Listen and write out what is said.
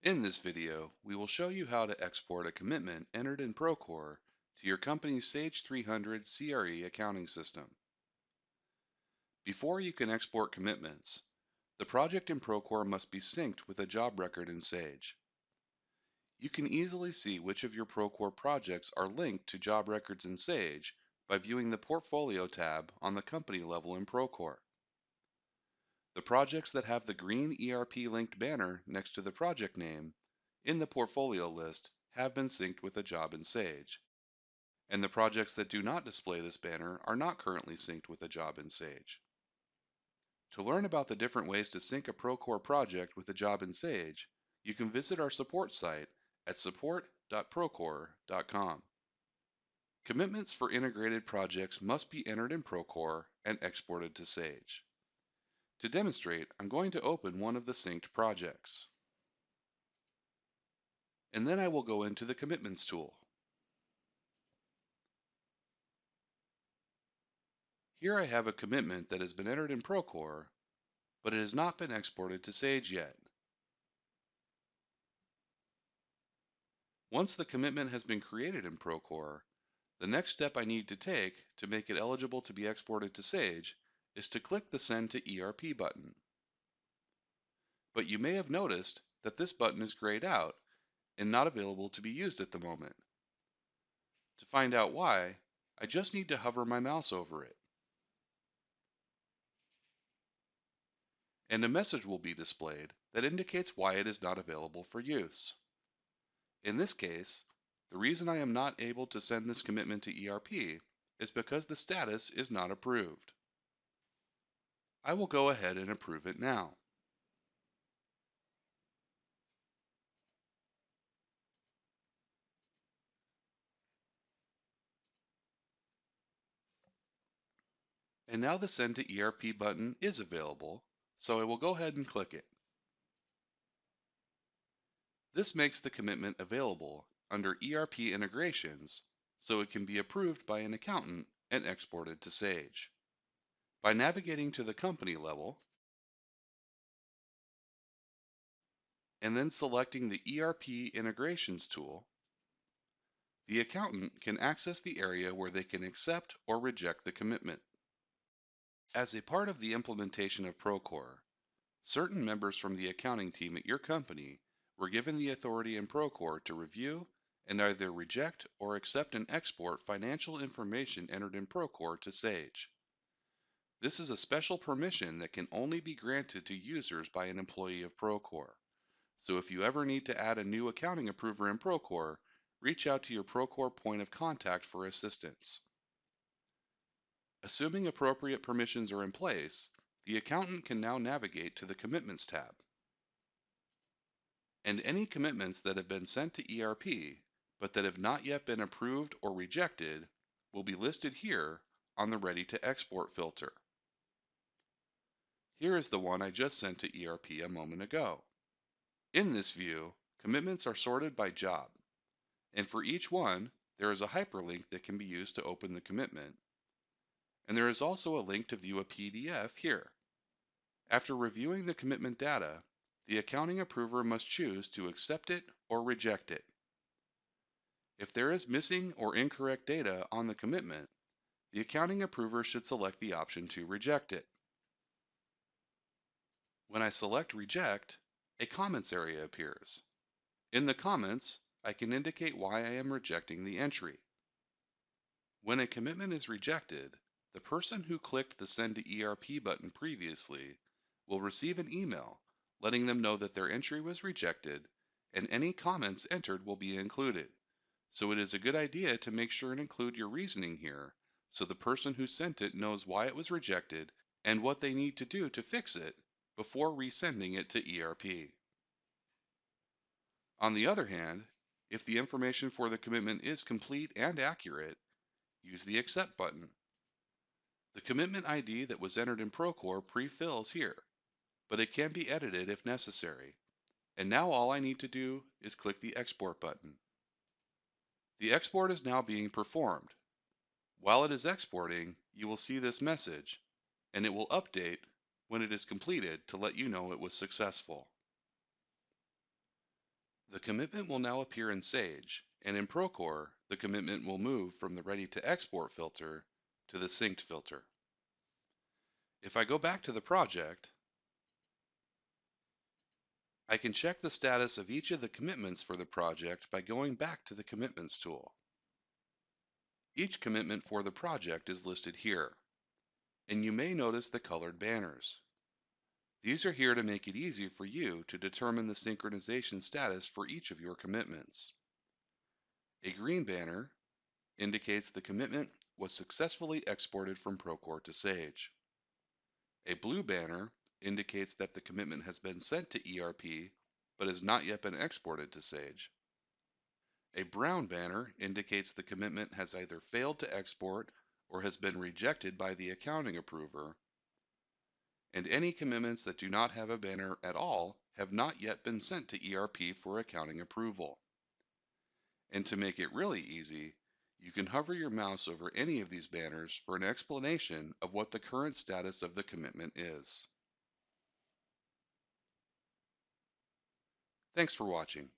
In this video, we will show you how to export a commitment entered in Procore to your company's Sage 300 CRE accounting system. Before you can export commitments, the project in Procore must be synced with a job record in Sage. You can easily see which of your Procore projects are linked to job records in Sage by viewing the Portfolio tab on the company level in Procore. The projects that have the green ERP linked banner next to the project name in the portfolio list have been synced with a job in Sage, and the projects that do not display this banner are not currently synced with a job in Sage. To learn about the different ways to sync a Procore project with a job in Sage, you can visit our support site at support.procore.com. Commitments for integrated projects must be entered in Procore and exported to Sage. To demonstrate, I'm going to open one of the synced projects. And then I will go into the Commitments tool. Here I have a commitment that has been entered in Procore, but it has not been exported to Sage yet. Once the commitment has been created in Procore, the next step I need to take to make it eligible to be exported to Sage is to click the Send to ERP button. But you may have noticed that this button is grayed out and not available to be used at the moment. To find out why, I just need to hover my mouse over it. And a message will be displayed that indicates why it is not available for use. In this case, the reason I am not able to send this commitment to ERP is because the status is not approved. I will go ahead and approve it now. And now the Send to ERP button is available, so I will go ahead and click it. This makes the commitment available under ERP integrations, so it can be approved by an accountant and exported to Sage. By navigating to the company level, and then selecting the ERP Integrations tool, the accountant can access the area where they can accept or reject the commitment. As a part of the implementation of Procore, certain members from the accounting team at your company were given the authority in Procore to review and either reject or accept and export financial information entered in Procore to Sage. This is a special permission that can only be granted to users by an employee of Procore. So if you ever need to add a new accounting approver in Procore, reach out to your Procore point of contact for assistance. Assuming appropriate permissions are in place, the accountant can now navigate to the Commitments tab. And any commitments that have been sent to ERP, but that have not yet been approved or rejected, will be listed here on the Ready to Export filter. Here is the one I just sent to ERP a moment ago. In this view, commitments are sorted by job, and for each one, there is a hyperlink that can be used to open the commitment, and there is also a link to view a PDF here. After reviewing the commitment data, the accounting approver must choose to accept it or reject it. If there is missing or incorrect data on the commitment, the accounting approver should select the option to reject it. When I select Reject, a comments area appears. In the comments, I can indicate why I am rejecting the entry. When a commitment is rejected, the person who clicked the Send to ERP button previously will receive an email letting them know that their entry was rejected and any comments entered will be included. So it is a good idea to make sure and include your reasoning here so the person who sent it knows why it was rejected and what they need to do to fix it before resending it to ERP. On the other hand, if the information for the commitment is complete and accurate, use the Accept button. The commitment ID that was entered in Procore pre-fills here, but it can be edited if necessary. And now all I need to do is click the Export button. The export is now being performed. While it is exporting, you will see this message, and it will update when it is completed to let you know it was successful. The commitment will now appear in Sage, and in Procore, the commitment will move from the Ready to Export filter to the Synced filter. If I go back to the project, I can check the status of each of the commitments for the project by going back to the Commitments tool. Each commitment for the project is listed here, and you may notice the colored banners. These are here to make it easy for you to determine the synchronization status for each of your commitments. A green banner indicates the commitment was successfully exported from Procore to Sage. A blue banner indicates that the commitment has been sent to ERP but has not yet been exported to Sage. A brown banner indicates the commitment has either failed to export or has been rejected by the accounting approver, and any commitments that do not have a banner at all have not yet been sent to ERP for accounting approval. And to make it really easy, you can hover your mouse over any of these banners for an explanation of what the current status of the commitment is. Thanks for watching.